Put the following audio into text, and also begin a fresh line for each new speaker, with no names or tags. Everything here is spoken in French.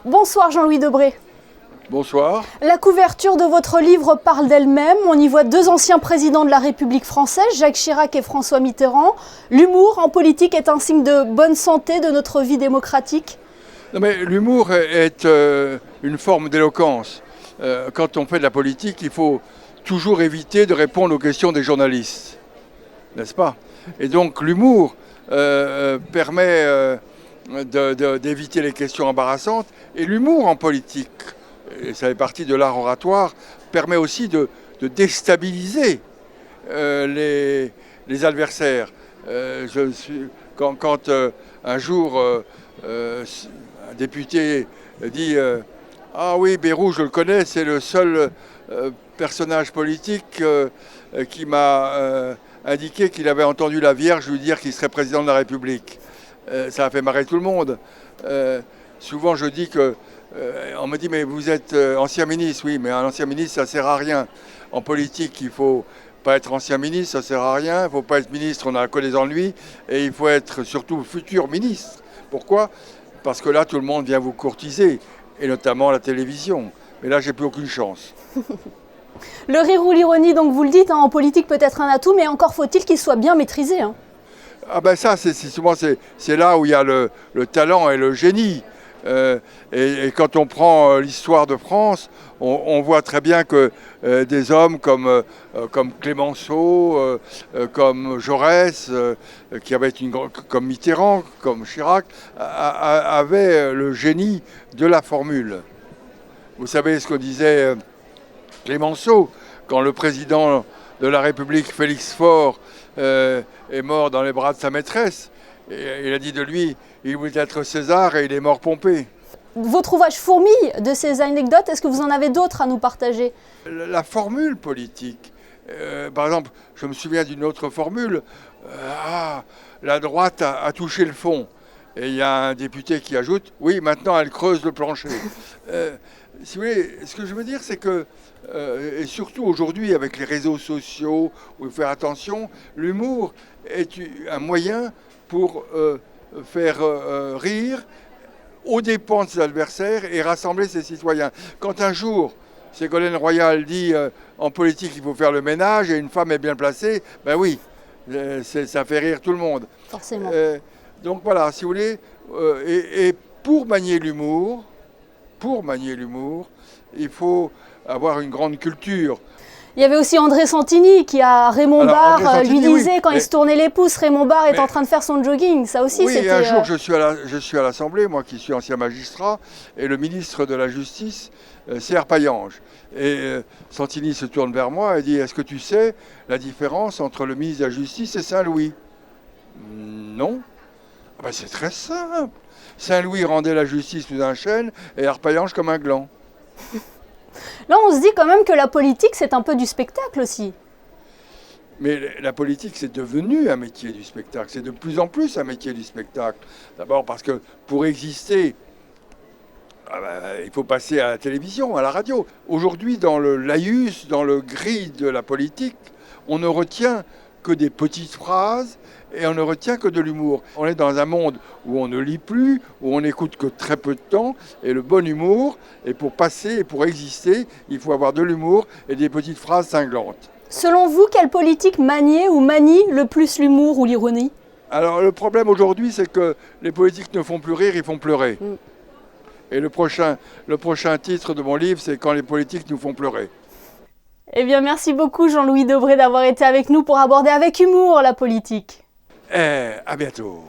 Bonsoir Jean-Louis Debré.
Bonsoir.
La couverture de votre livre parle d'elle-même. On y voit deux anciens présidents de la République française, Jacques Chirac et François Mitterrand. L'humour en politique est un signe de bonne santé de notre vie démocratique.
Non mais l'humour est une forme d'éloquence. Quand on fait de la politique, il faut toujours éviter de répondre aux questions des journalistes, n'est-ce pas? Et donc l'humour permet d'éviter les questions embarrassantes. Et l'humour en politique, et ça fait partie de l'art oratoire, permet aussi de déstabiliser les adversaires. Quand un jour un député dit ah oui, Bayrou, je le connais, c'est le seul personnage politique qui m'a indiqué qu'il avait entendu la Vierge lui dire qu'il serait président de la République. Ça a fait marrer tout le monde. Souvent je dis que on me dit mais vous êtes ancien ministre, oui, mais un ancien ministre ça sert à rien. En politique il faut pas être ancien ministre, ça sert à rien. Il ne faut pas être ministre, on a que des ennuis. Et il faut être surtout futur ministre. Pourquoi? Parce que là tout le monde vient vous courtiser, et notamment la télévision. Mais là j'ai plus aucune chance.
Le rire ou l'ironie, donc vous le dites, hein, en politique peut être un atout, mais encore faut-il qu'il soit bien maîtrisé. Hein.
Ah ben ça, souvent c'est là où il y a le talent et le génie. Et quand on prend l'histoire de France, on voit très bien que des hommes comme Clémenceau, comme Jaurès, comme Mitterrand, comme Chirac, avaient le génie de la formule. Vous savez ce que disait Clémenceau quand le président de la République, Félix Faure, est mort dans les bras de sa maîtresse. Et il a dit de lui, il voulait être César et il est mort Pompée.
Votre ouvrage fourmille de ces anecdotes. Est-ce que vous en avez d'autres à nous partager?
La formule politique. Par exemple, je me souviens d'une autre formule. La droite a touché le fond. Et il y a un député qui ajoute, oui, maintenant elle creuse le plancher. Si vous voulez, ce que je veux dire, c'est que, et surtout aujourd'hui avec les réseaux sociaux, où il faut faire attention, l'humour est un moyen pour faire rire aux dépens de ses adversaires et rassembler ses citoyens. Quand un jour, Ségolène Royal dit en politique il faut faire le ménage et une femme est bien placée, ben oui, ça fait rire tout le monde.
Forcément.
Donc voilà, si vous voulez, et pour manier l'humour, il faut avoir une grande culture.
Il y avait aussi André Santini qui, à Raymond Barre, lui disait, oui, quand il se tournait les pouces, Raymond Barre est en train de faire son jogging. Ça aussi,
oui,
c'était...
un jour, je suis à l'Assemblée, moi qui suis ancien magistrat, et le ministre de la Justice, c'est Arpaillange. Et Santini se tourne vers moi et dit, est-ce que tu sais la différence entre le ministre de la Justice et Saint-Louis? Non. Ah ben, c'est très simple. Saint-Louis rendait la justice sous un chêne et Arpaillange comme un gland.
Là, on se dit quand même que la politique, c'est un peu du spectacle aussi.
Mais la politique, c'est devenu un métier du spectacle. C'est de plus en plus un métier du spectacle. D'abord parce que pour exister, il faut passer à la télévision, à la radio. Aujourd'hui, dans le laïus, dans le gris de la politique, on ne retient que des petites phrases et on ne retient que de l'humour. On est dans un monde où on ne lit plus, où on n'écoute que très peu de temps, et le bon humour, et pour passer et pour exister, il faut avoir de l'humour et des petites phrases cinglantes.
Selon vous, quelle politique maniait ou manie le plus l'humour ou l'ironie?
Alors le problème aujourd'hui, c'est que les politiques ne font plus rire, ils font pleurer. Et le prochain titre de mon livre, c'est « Quand les politiques nous font pleurer ».
Eh bien, merci beaucoup Jean-Louis Debré d'avoir été avec nous pour aborder avec humour la politique.
À bientôt.